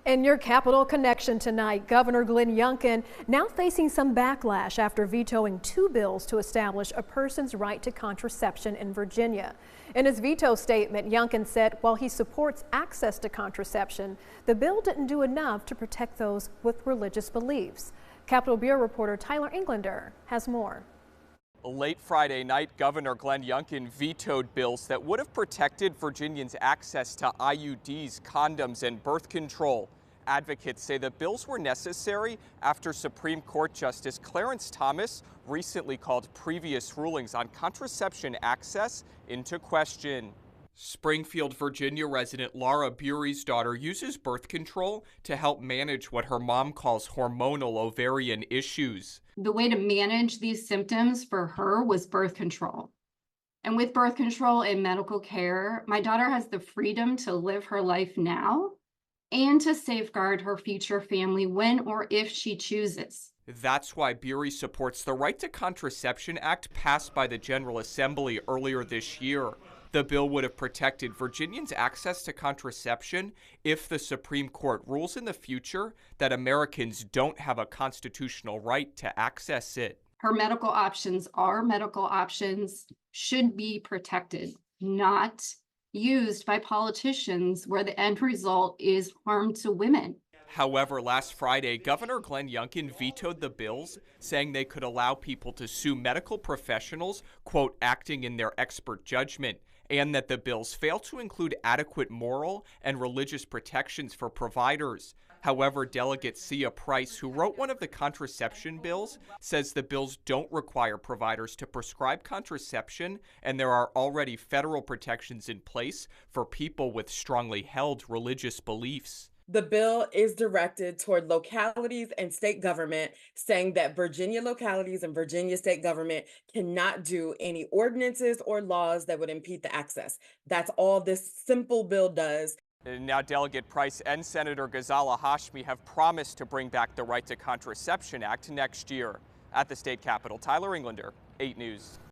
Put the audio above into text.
In your Capital Connection tonight, Governor Glenn Youngkin now facing some backlash after vetoing two bills to establish a person's right to contraception in Virginia. In his veto statement, Youngkin said while he supports access to contraception, the bill didn't do enough to protect those with religious beliefs. Capitol Bureau reporter Tyler Englander has more. Late Friday night, Governor Glenn Youngkin vetoed bills that would have protected Virginians' access to IUDs, condoms, and birth control. Advocates say the bills were necessary after Supreme Court Justice Clarence recently called previous rulings on contraception access into question. Springfield, Virginia resident Lara Bury's daughter uses birth control to help manage what her mom calls hormonal ovarian issues. The way to manage these symptoms for her was birth control. And with birth control and medical care, my daughter has the freedom to live her life now and to safeguard her future family when or if she chooses. That's why Bury supports the Right to Contraception Act passed by the General Assembly earlier this year. The bill would have protected Virginians' access to contraception if the Supreme Court rules in the future that Americans don't have a constitutional right to access it. Her medical options are medical options, should be protected, not used by politicians where the end result is harm to women. However, last Friday, Governor Glenn Youngkin vetoed the bills, saying they could allow people to sue medical professionals, quote, acting in their expert judgment, and that the bills fail to include adequate moral and religious protections for providers. However, Delegate Sia Price, who wrote one of the contraception bills, says the bills don't require providers to prescribe contraception, and there are already federal protections in place for people with strongly held religious beliefs. The bill is directed toward localities and state government, saying that Virginia localities and Virginia state government cannot do any ordinances or laws that would impede the access. That's all this simple bill does. Now, Delegate Price and Senator Ghazala Hashmi have promised to bring back the Right to Contraception Act next year. At the state capitol, Tyler Englander, 8 News.